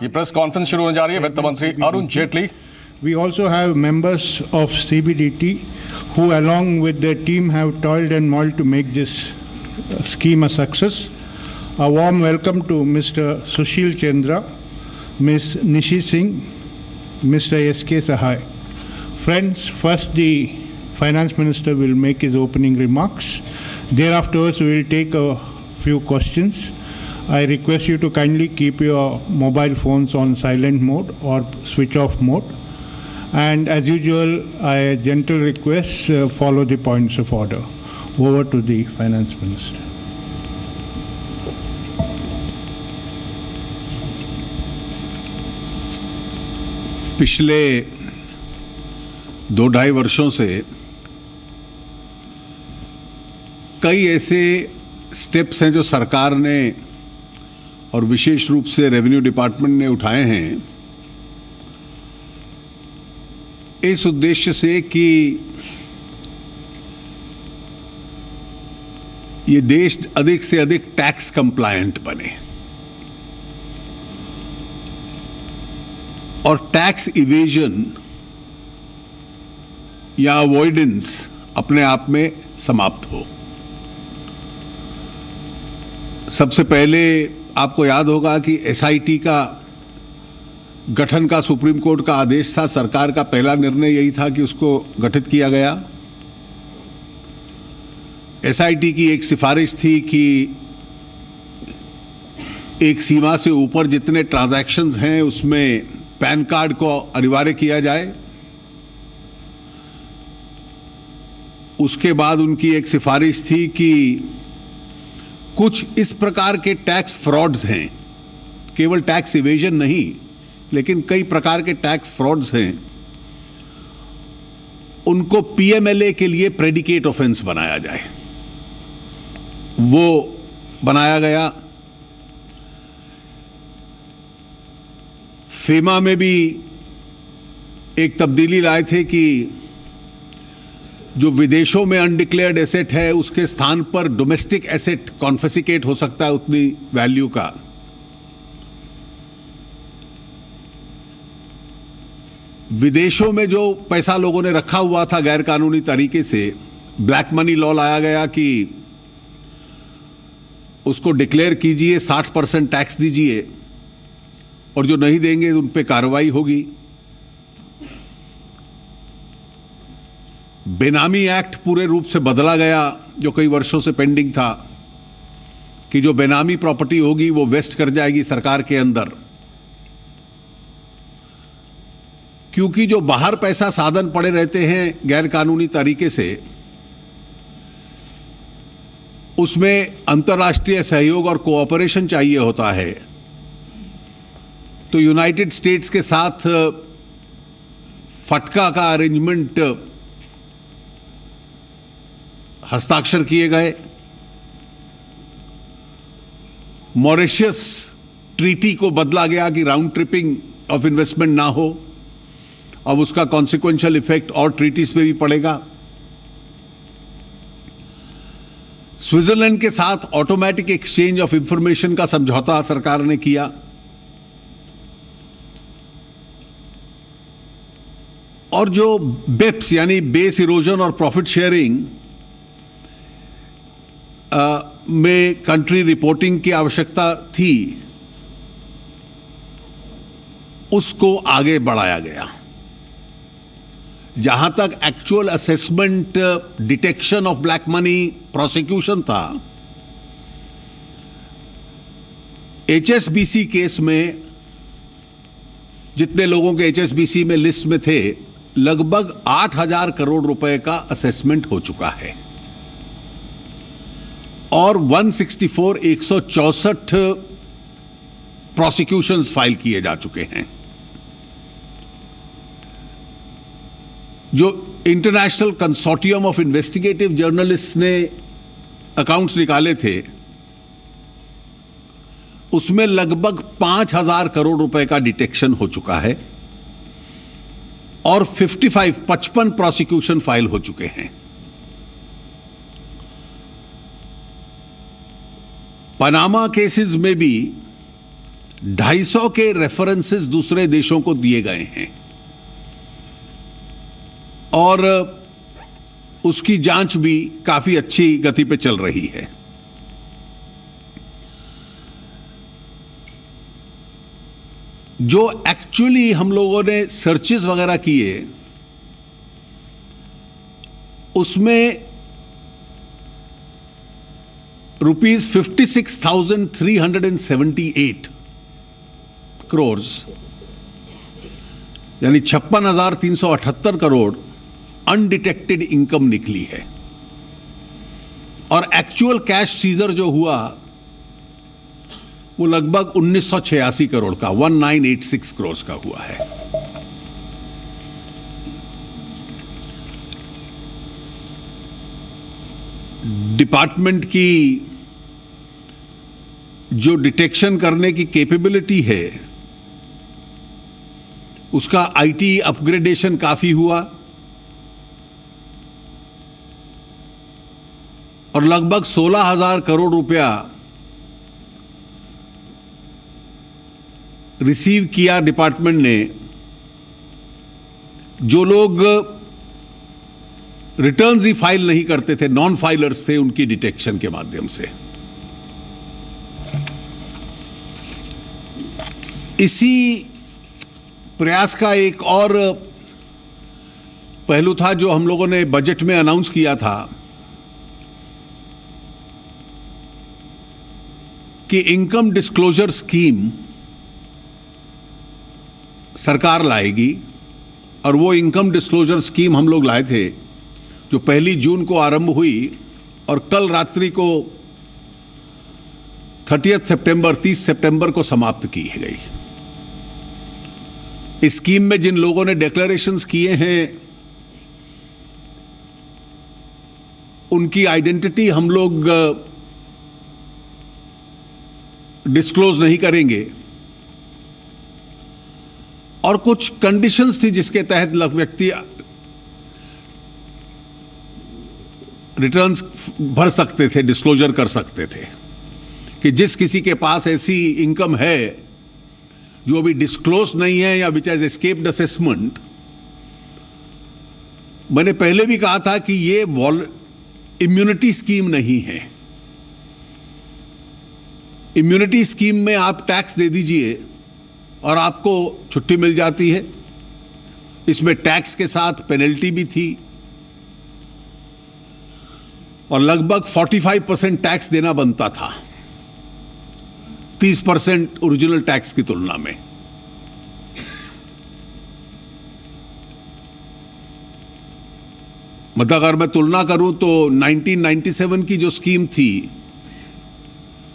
ये press conference शुरू होने जा रही है। वित्त मंत्री Arun Jaitley. We also have members of CBDT who along with their team have toiled and moiled to make this scheme a success. A warm welcome to Mr. Sushil Chandra, Ms. Nishi Singh, Mr. S.K. Sahai. Friends, first the Finance Minister will make his opening remarks. Thereafter we will take a few questions. I request you to kindly keep your mobile phones on silent mode or switch off mode. And as usual, I gentle request follow the points of order. Over to the Finance Minister. पिछले 2-2.5 वर्षों से कई ऐसे steps हैं जो सरकार ने और विशेष रूप से रेवेन्यू डिपार्टमेंट ने उठाए हैं इस उद्देश्य से कि ये देश अधिक से अधिक टैक्स कंप्लायंट बने और टैक्स इवेजन या अवॉइडेंस अपने आप में समाप्त हो। सबसे पहले आपको याद होगा कि एसआईटी का गठन का सुप्रीम कोर्ट का आदेश था। सरकार का पहला निर्णय यही था कि उसको गठित किया गया। एसआईटी की एक सिफारिश थी कि एक सीमा से ऊपर जितने ट्रांजैक्शंस हैं उसमें पैन कार्ड को अनिवार्य किया जाए। उसके बाद उनकी एक सिफारिश थी कि कुछ इस प्रकार के टैक्स फ्रॉड्स हैं, केवल टैक्स इवेजन नहीं लेकिन कई प्रकार के टैक्स फ्रॉड्स हैं, उनको पीएमएलए के लिए प्रेडिकेट ऑफेंस बनाया जाए। वो बनाया गया। फेमा में भी एक तब्दीली लाए थे कि जो विदेशों में अनडिक्लेयर्ड एसेट है उसके स्थान पर डोमेस्टिक एसेट कॉन्फिस्केट हो सकता है उतनी वैल्यू का। विदेशों में जो पैसा लोगों ने रखा हुआ था गैर कानूनी तरीके से, ब्लैक मनी लॉ लाया गया कि उसको डिक्लेयर कीजिए, 60% टैक्स दीजिए और जो नहीं देंगे उन पे कार्रवाई होगी। बेनामी एक्ट पूरे रूप से बदला गया जो कई वर्षों से पेंडिंग था कि जो बेनामी प्रॉपर्टी होगी वो वेस्ट कर जाएगी सरकार के अंदर, क्योंकि जो बाहर पैसा साधन पड़े रहते हैं गैर कानूनी तरीके से उसमें अंतर्राष्ट्रीय सहयोग और कोऑपरेशन चाहिए होता है। तो यूनाइटेड स्टेट्स के साथ फटका का अरेंजमेंट हस्ताक्षर किए गए। मॉरिशस ट्रीटी को बदला गया कि राउंड ट्रिपिंग ऑफ इन्वेस्टमेंट ना हो। अब उसका कॉन्सिक्वेंशियल इफेक्ट और ट्रीटीज पे भी पड़ेगा। स्विट्जरलैंड के साथ ऑटोमेटिक एक्सचेंज ऑफ इंफॉर्मेशन का समझौता सरकार ने किया। और जो बेप्स यानी बेस इरोजन और प्रॉफिट शेयरिंग में कंट्री रिपोर्टिंग की आवश्यकता थी उसको आगे बढ़ाया गया। जहां तक actual assessment, detection of black money, prosecution था, एचएसबीसी केस में जितने लोगों के एचएसबीसी में लिस्ट में थे लगभग 8,000 करोड़ रुपए का असेसमेंट हो चुका है और 164 प्रोसिक्यूशंस फाइल किए जा चुके हैं। जो international consortium of investigative journalist ने अकाउंट्स निकाले थे उसमें लगभग 5,000 करोड़ रुपए का डिटेक्शन हो चुका है और 55 प्रोसिक्यूशन फाइल हो चुके हैं। पनामा केसेस में भी 250 के रेफरेंसेस दूसरे देशों को दिए गए हैं और उसकी जांच भी काफी अच्छी गति पे चल रही है। जो एक्चुअली हम लोगों ने सर्चेस वगैरह किए उसमें ₹56,378 करोड़ यानी 56,378 करोड़ अनडिटेक्टेड इनकम निकली है और एक्चुअल कैश सीजर जो हुआ वो लगभग 1986 करोड़ का 1986 करोड़ का हुआ है। डिपार्टमेंट की जो डिटेक्शन करने की कैपेबिलिटी है उसका आईटी अपग्रेडेशन काफी हुआ और लगभग 16,000 करोड़ रुपया रिसीव किया डिपार्टमेंट ने। जो लोग रिटर्न्स ही फाइल नहीं करते थे, नॉन फाइलर्स थे, उनकी डिटेक्शन के माध्यम से। इसी प्रयास का एक और पहलू था जो हम लोगों ने बजट में अनाउंस किया था कि इनकम डिस्क्लोजर स्कीम सरकार लाएगी और वो इनकम डिस्क्लोजर स्कीम हम लोग लाए थे जो 1 जून को आरंभ हुई और कल रात्रि को 30 सितंबर को समाप्त की गई। इस स्कीम में जिन लोगों ने डिक्लेरेशंस किए हैं उनकी आइडेंटिटी हम लोग डिस्क्लोज नहीं करेंगे और कुछ कंडीशंस थी जिसके तहत व्यक्ति रिटर्न्स भर सकते थे, डिस्क्लोजर कर सकते थे कि जिस किसी के पास ऐसी इनकम है जो अभी डिस्क्लोज नहीं है या विच हैज एस्केप्ड असेसमेंट। मैंने पहले भी कहा था कि ये इम्यूनिटी स्कीम नहीं है। इम्यूनिटी स्कीम में आप टैक्स दे दीजिए और आपको छुट्टी मिल जाती है। इसमें टैक्स के साथ पेनल्टी भी थी और लगभग 45% टैक्स देना बनता था 30% ओरिजिनल टैक्स की तुलना में। मतलब अगर मैं तुलना करूं तो 1997 की जो स्कीम थी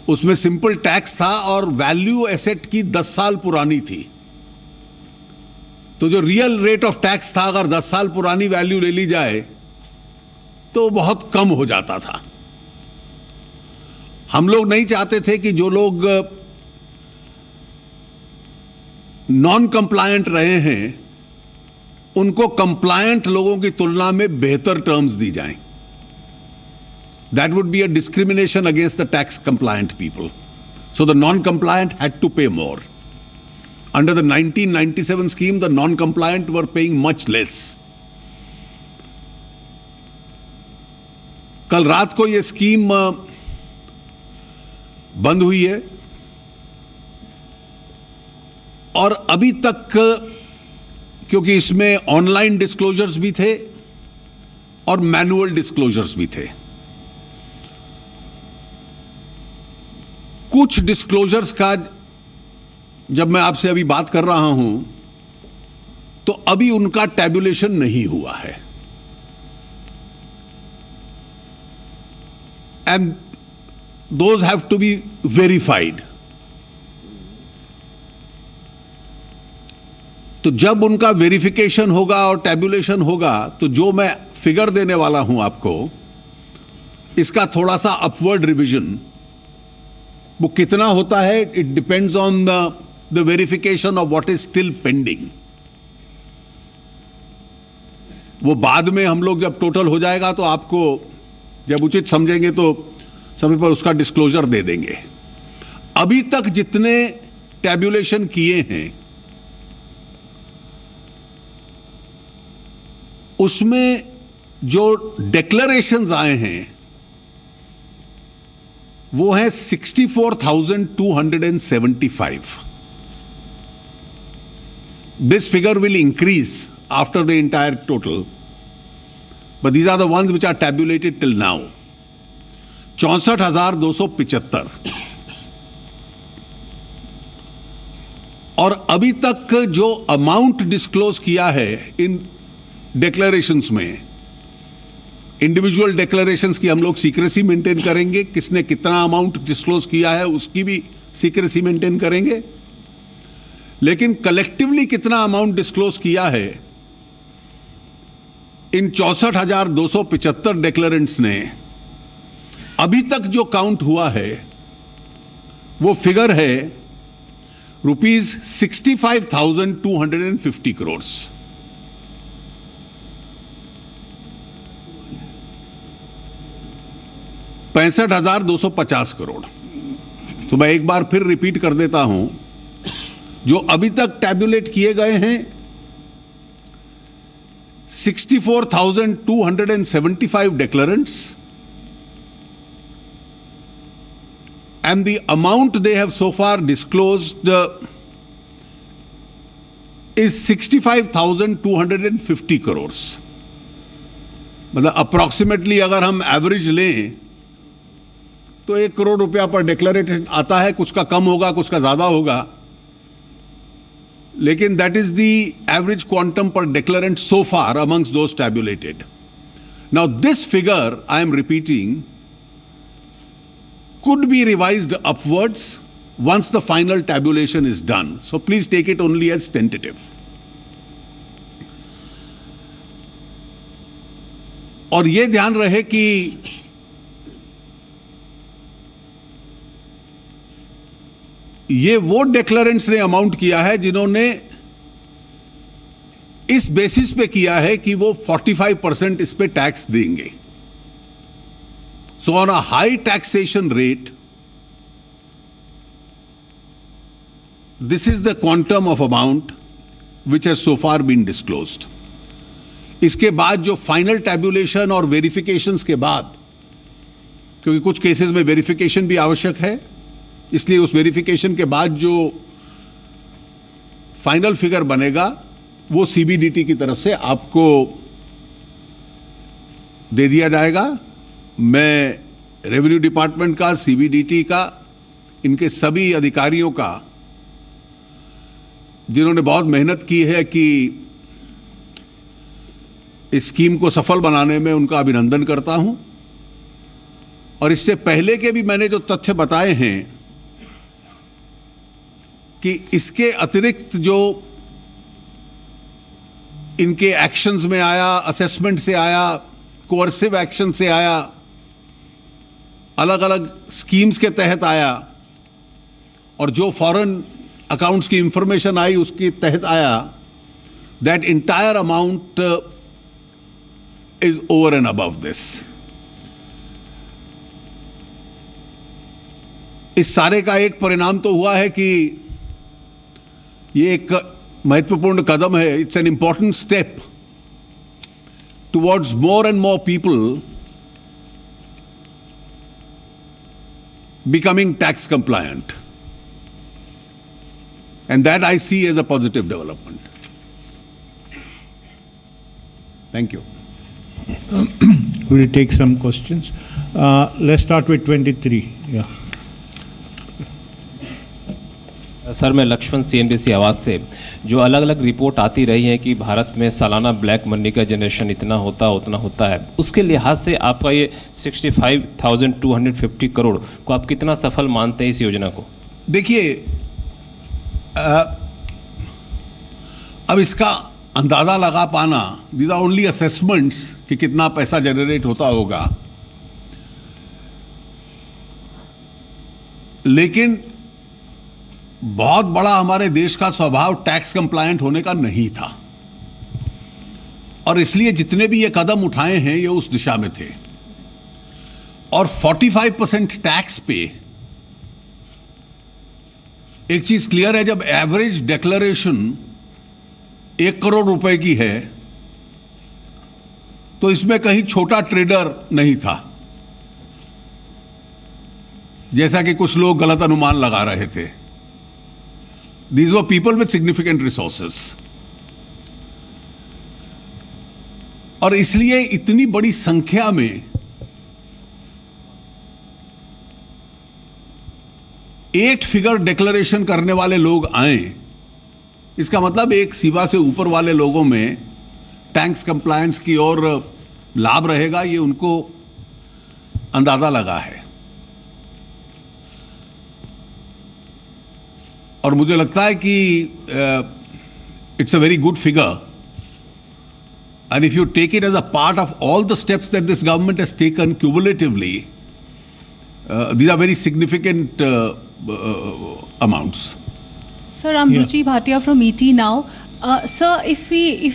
उसमें सिंपल टैक्स था और वैल्यू एसेट की 10 साल पुरानी थी। तो जो रियल रेट ऑफ टैक्स था अगर 10 साल पुरानी वैल्यू ले ली जाए तो बहुत कम हो जाता था। हम लोग नहीं चाहते थे कि जो लोग नॉन कंप्लायंट रहे हैं उनको कंप्लायंट लोगों की तुलना में बेहतर टर्म्स दी जाएं। That would be a discrimination against the tax compliant people. So the non-compliant had to pay more. Under the 1997 scheme, the non-compliant were paying much less. कल रात को यह स्कीम बंद हुई है और अभी तक क्योंकि इसमें ऑनलाइन डिस्क्लोजर्स भी थे और मैनुअल डिस्क्लोजर्स भी थे। कुछ डिस्क्लोजर्स का जब मैं आपसे अभी बात कर रहा हूं तो अभी उनका टैबुलेशन नहीं हुआ है and those have to be verified. तो जब उनका वेरिफिकेशन होगा और टैबुलेशन होगा तो जो मैं फिगर देने वाला हूं आपको इसका थोड़ा सा अपवर्ड रिवीजन वो कितना होता है it depends on the verification of what is still pending. वो बाद में हम लोग जब टोटल हो जाएगा तो आपको जब उचित समझेंगे तो समय पर उसका डिस्क्लोजर दे देंगे। अभी तक जितने टैब्यूलेशन किए हैं उसमें जो डिक्लेरेशंस आए हैं वो है 64,275. This figure will increase after the entire total, but these are the ones which are tabulated till now. 64,275. और अभी तक जो अमाउंट डिस्क्लोज किया है इन डिक्लेरेशंस में, इंडिविजुअल डिक्लेरेशंस की हम लोग सीक्रेसी मेंटेन करेंगे, किसने कितना अमाउंट डिस्क्लोज किया है उसकी भी सीक्रेसी मेंटेन करेंगे, लेकिन कलेक्टिवली कितना अमाउंट डिस्क्लोज किया है इन 64,275 डिक्लेरेंट्स ने, अभी तक जो काउंट हुआ है वो फिगर है ₹65,250 crores. ₹65,250 करोड़. तो मैं एक बार फिर रिपीट कर देता हूं, जो अभी तक टैब्यूलेट किए गए हैं 64,275 declarants, and the amount they have so far disclosed is 65,250 crores. मतलब अप्रॉक्सीमेटली अगर हम एवरेज लें तो 1 करोड़ रुपया पर डिक्लेरेशन आता है, कुछ का कम होगा कुछ का ज्यादा होगा, लेकिन that is the average quantum per declarant so far amongst those tabulated. Now this figure I am repeating could be revised upwards once the final tabulation is done. So please take it only as tentative. और ये ध्यान रहे कि ये वो डिक्लेरेंट्स ने amount किया है जिन्होंने इस बेसिस पे किया है कि वो 45% इस पे टैक्स देंगे. So on a high taxation rate, this is the quantum of amount which has so far been disclosed. इसके बाद जो फाइनल टैब्यूलेशन और वेरिफिकेशंस के बाद, क्योंकि कुछ केसेस में वेरिफिकेशन भी आवश्यक है, इसलिए उस वेरिफिकेशन के बाद जो फाइनल फिगर बनेगा वो सीबीडीटी की तरफ से आपको दे दिया जाएगा. मैं रेवेन्यू डिपार्टमेंट का, सीबीडीटी का, इनके सभी अधिकारियों का जिन्होंने बहुत मेहनत की है कि इस स्कीम को सफल बनाने में, उनका अभिनंदन करता हूं. और इससे पहले के भी मैंने जो तथ्य बताए हैं कि इसके अतिरिक्त जो इनके एक्शंस में आया, असेसमेंट से आया, कोअर्सिव एक्शन से आया, अलग अलग स्कीम्स के तहत आया, और जो फॉरेन अकाउंट्स की इंफॉर्मेशन आई उसके तहत आया, that entire amount is over and above this. इस सारे का एक परिणाम तो हुआ है कि ये एक महत्वपूर्ण कदम है. It's an important step towards more and more people becoming tax compliant. And that I see as a positive development. Thank you. Will you take some questions? Let's start with 23. Yeah. Sir, मैं Lakshman CNBC आवाज़ से, जो अलग अलग report आती रही है कि भारत में सालाना ब्लैक मनी का जनरेशन इतना होता उतना होता है, उसके लिहाज से आपका ये 65,250 करोड़ को आप कितना सफल मानते हैं इस योजना को? देखिए, अब इसका अंदाजा लगा पाना, दीज आर ओनली असेसमेंट्स कि कितना पैसा जनरेट होता होगा, लेकिन बहुत बड़ा हमारे देश का स्वभाव टैक्स कंप्लायंट होने का नहीं था, और इसलिए जितने भी ये कदम उठाए हैं ये उस दिशा में थे. और 45% टैक्स पे एक चीज क्लियर है, जब एवरेज डिक्लेरेशन 1 करोड़ रुपए की है तो इसमें कहीं छोटा ट्रेडर नहीं था, जैसा कि कुछ लोग गलत अनुमान लगा रहे थे। These were people with significant resources. और इसलिए इतनी बड़ी संख्या में 8 फिगर डिक्लेरेशन करने वाले लोग आए, इसका मतलब एक सीमा से ऊपर वाले लोगों में टैक्स कंप्लायंस की ओर लाभ रहेगा, ये उनको अंदाजा लगा है। और मुझे लगता है कि it's a very good figure, and if you take it as a part of all the steps that this government has taken cumulatively, these are very significant amounts. Sir, I'm Ruchi Bhatia from ET now. Sir, if we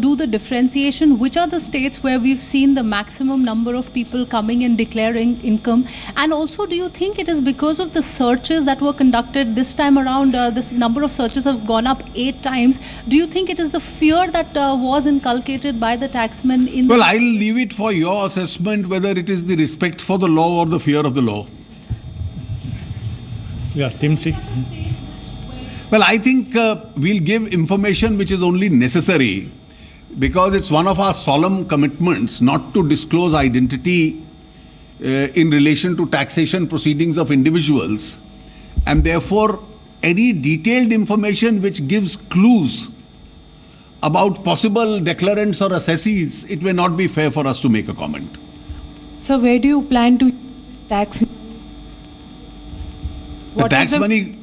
do the differentiation, which are the states where we've seen the maximum number of people coming and declaring income? And also, do you think it is because of the searches that were conducted this time around? This number of searches have gone up 8 times. Do you think it is the fear that was inculcated by the taxmen in? Well, I'll leave it for your assessment whether it is the respect for the law or the fear of the law. Yeah, Timsi. Well, I think we'll give information which is only necessary, because it's one of our solemn commitments not to disclose identity in relation to taxation proceedings of individuals, and therefore any detailed information which gives clues about possible declarants or assessees, it may not be fair for us to make a comment. So where do you plan to tax? The What is tax the money,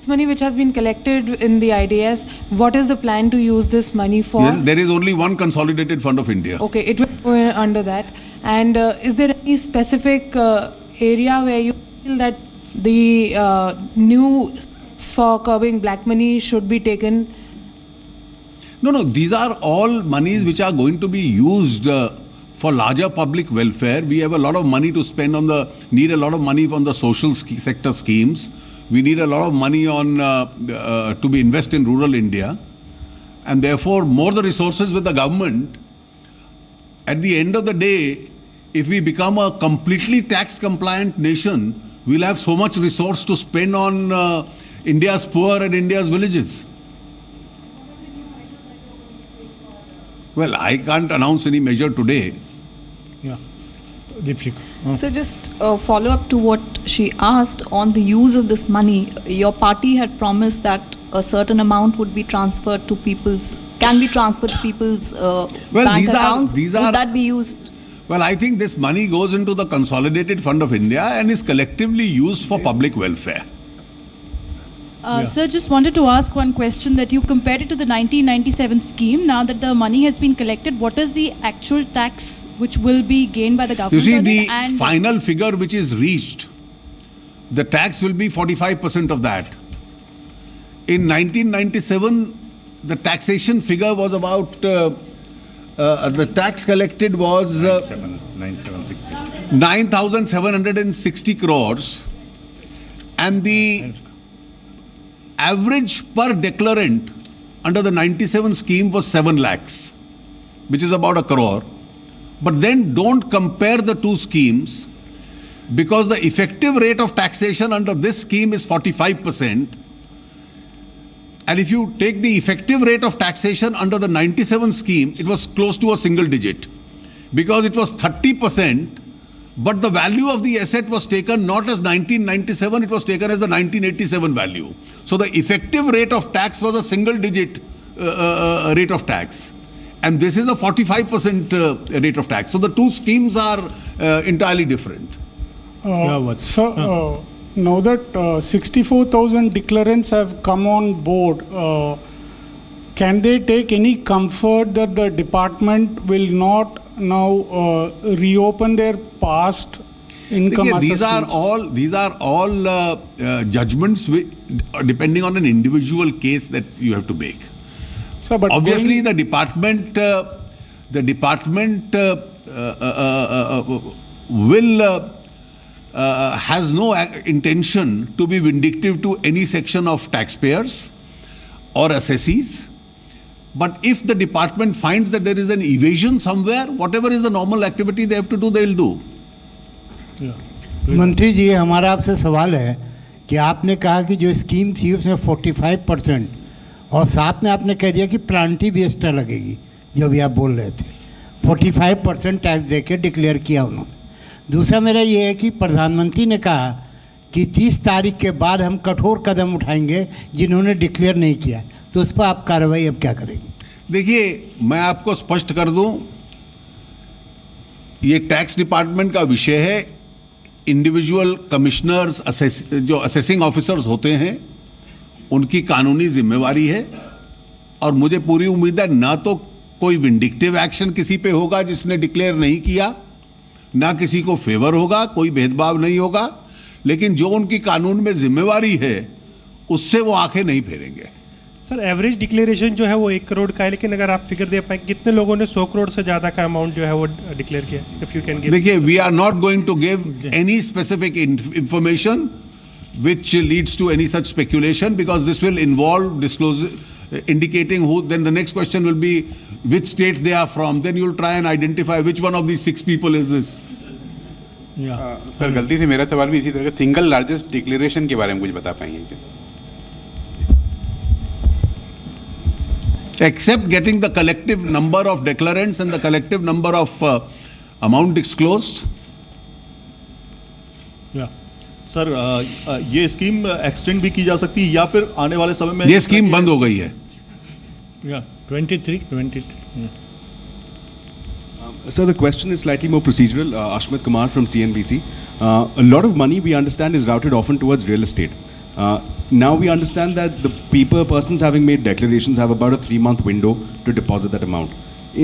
money which has been collected in the IDS, what is the plan to use this money for? there is only one consolidated fund of India. Okay, it will go under that. And is there any specific area where you feel that the new steps for curbing black money should be taken? No, these are all monies which are going to be used for larger public welfare. We have a lot of money to spend need a lot of money on the social sector schemes. We need a lot of money to be invested in rural India. And therefore, more the resources with the government. At the end of the day, if we become a completely tax compliant nation, we'll have so much resource to spend on India's poor and India's villages. Well, I can't announce any measure today. Yeah, Deepshika. So just follow up to what she asked on the use of this money. Your party had promised that a certain amount would be transferred to can be transferred to people's bank accounts. Would that be used? Well, I think this money goes into the Consolidated Fund of India and is collectively used for public welfare. Sir, just wanted to ask one question, that you compared it to the 1997 scheme. Now that the money has been collected, what is the actual tax which will be gained by the government? You see, on the it? And final figure which is reached, the tax will be 45% of that. In 1997, the taxation figure was about, the tax collected was 9,760 crores, and the average per declarant under the 97 scheme was 7 lakhs, which is about 1 crore. But then don't compare the two schemes, because the effective rate of taxation under this scheme is 45%. And if you take the effective rate of taxation under the 97 scheme, it was close to a single digit, because it was 30%. But the value of the asset was taken not as 1997, it was taken as the 1987 value. So the effective rate of tax was a single digit rate of tax. And this is a 45% rate of tax. So the two schemes are entirely different. So now that 64,000 declarants have come on board, can they take any comfort that the department will not now reopen their past income assessments? These are all judgments depending on an individual case that you have to make. So, but obviously, the department will has no intention to be vindictive to any section of taxpayers or assessees. But if the department finds that there is an evasion somewhere, whatever is the normal activity they have to do, they will do. मंत्री जी, हमारा आपसे सवाल है कि आपने कहा कि जो स्कीम थी उसमें 45% और साथ में आपने कह दिया कि प्लांटी भी एक्स्ट्रा लगेगी, जो भी आप बोल रहे थे 45% टैक्स देके डिक्लेयर किया उन्होंने। दूसरा मेरा ये है कि प्रधानमंत्री ने कहा कि 30 तारीख के बाद हम कठोर कदम उठाएंगे जिन्होंने डिक्लेयर नहीं किया, तो उस पर आप कार्रवाई अब क्या करेंगे? देखिए, मैं आपको स्पष्ट कर दूं, ये टैक्स डिपार्टमेंट का विषय है। इंडिविजुअल कमिश्नर्स, जो असेसिंग ऑफिसर्स होते हैं, उनकी कानूनी जिम्मेवारी है और मुझे पूरी उम्मीद है ना तो कोई विंडिक्टिव एक्शन किसी पे होगा जिसने डिक्लेयर नहीं किया, ना किसी को फेवर होगा, कोई भेदभाव नहीं होगा, लेकिन जो उनकी कानून में जिम्मेवारी है उससे वो आंखें नहीं फेरेंगे। सर, एवरेज डिक्लेरेशन जो है वो 1 करोड़ का है, लेकिन अगर आप फिगर दे पाए कितने लोगों ने 100 करोड़ से ज़्यादा का अमाउंट जो है वो डिक्लेयर किया, इफ यू कैन गिव। देखिए, we are not going to give any specific information which leads to any such speculation, because this will involve indicating who. Then the next question will be which states they are from. Then you'll try and identify which one of these 6 people is this. Sir, गलती से मेरा सवाल भी इसी तरह का, single largest declaration के बारे में कुछ बता पाएंगे क्या? Except getting the collective number of declarants and the collective number of amount disclosed. Sir, ये स्कीम एक्सटेंड भी की जा सकती है या फिर आने वाले समय में? ये स्कीम बंद हो गई है। 23. Sir, the question is slightly more procedural. Ashmit Kumar from CNBC. A lot of money, we understand, is routed often towards real estate. Now we understand that the persons having made declarations have about a 3-month window to deposit that amount.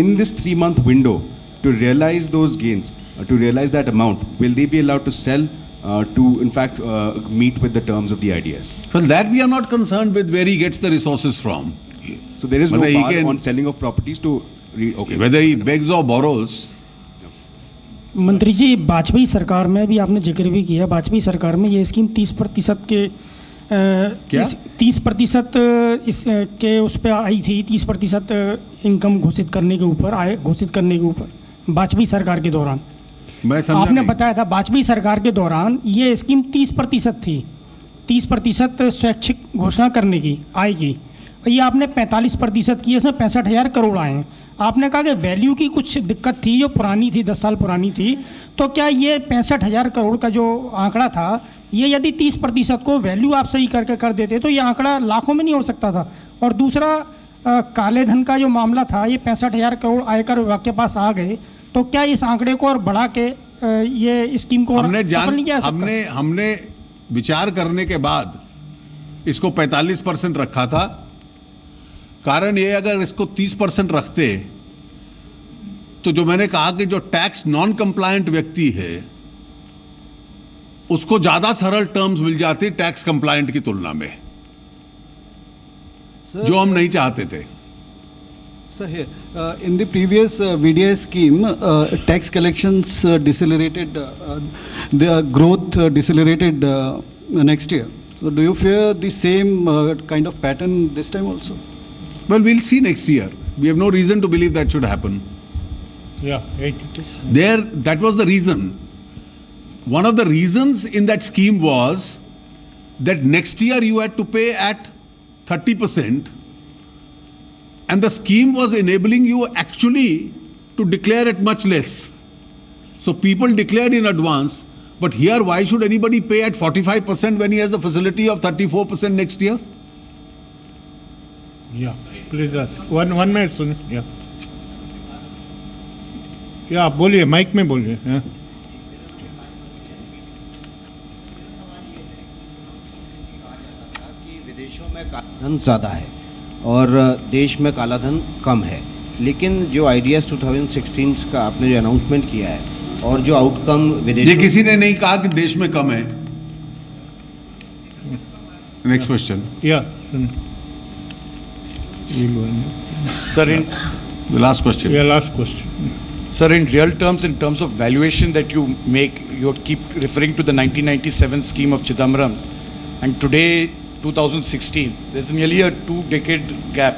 In this 3-month window, to realize those gains, to realize that amount, will they be allowed to sell to, in fact, meet with the terms of the IDS? Well, that we are not concerned with where he gets the resources from. So there is no bar on selling of properties to... Okay. Whether he begs or borrows. मंत्री जी, वाजपेयी सरकार में भी आपने जिक्र भी किया, वाजपेयी सरकार में ये स्कीम 30% के 30% इस के उस पर आई थी, 30% इनकम घोषित करने के ऊपर, आय घोषित करने के ऊपर वाजपेयी सरकार के दौरान। आपने बताया था वाजपेयी सरकार के दौरान ये स्कीम 30% थी, 30% स्वैच्छिक घोषणा करने की आय की, ये आपने 45% की, इसमें 65,000 करोड़ आए हैं। आपने कहा कि वैल्यू की कुछ दिक्कत थी जो पुरानी थी, 10 साल पुरानी थी, तो क्या ये 65,000 करोड़ का जो आंकड़ा था, ये यदि 30% को वैल्यू आप सही करके कर देते तो ये आंकड़ा लाखों में नहीं हो सकता था? और दूसरा, काले धन का जो मामला था, ये 65,000 करोड़ आयकर विभाग के पास आ गए, तो क्या इस आंकड़े को और बढ़ा के ये स्कीम को हमने विचार करने के बाद इसको 45% रखा था। कारण ये, अगर इसको 30% रखते तो जो मैंने कहा कि जो टैक्स नॉन कंप्लायंट व्यक्ति है उसको ज्यादा सरल टर्म्स मिल जाती टैक्स कंप्लायंट की तुलना में, जो हम नहीं चाहते थे। Sir, here, in the previous VDI scheme, tax collections decelerated, the growth decelerated next year. So do you fear the same kind of pattern this time also? Well, we'll see next year. We have no reason to believe that should happen. That was the reason. One of the reasons in that scheme was that next year you had to pay at 30%. And the scheme was enabling you actually to declare at much less. So people declared in advance, but here why should anybody pay at 45% when he has the facility of 34% next year? Yeah, please ask. One minute, Sunil. Yeah, बोलिए, mic में बोलिए। विदेशों में कालाधन ज़्यादा है और देश में कालाधन कम है, लेकिन जो आइडियाज 2016 का आपने जो अनाउंसमेंट किया है और जो आउटकम विदेश, ये किसी ने नहीं कहा कि देश में कम है। Next question. Sir, the last question. Yeah, last question. Sir, in real terms, in terms of valuation that you make, you keep referring to the 1997 scheme of Chidambaram's, and today, 2016, there's nearly a 2-decade gap.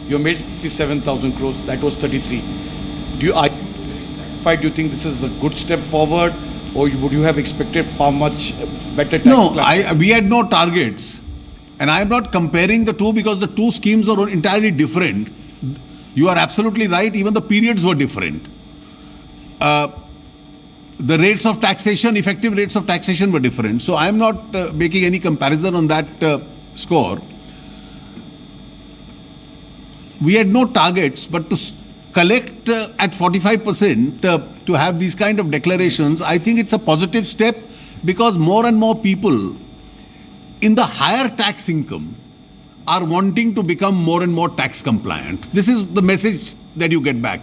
You made 67,000 crores, that was 33. Are you very satisfied? Do you think this is a good step forward, or would you have expected far much better tax? No, we had no targets. And I am not comparing the two because the two schemes are entirely different. You are absolutely right, even the periods were different. The rates of taxation, effective rates of taxation were different. So I am not making any comparison on that score. We had no targets, but to collect at 45%, to have these kind of declarations, I think it's a positive step because more and more people in the higher tax income are wanting to become more and more tax compliant. This is the message that you get back.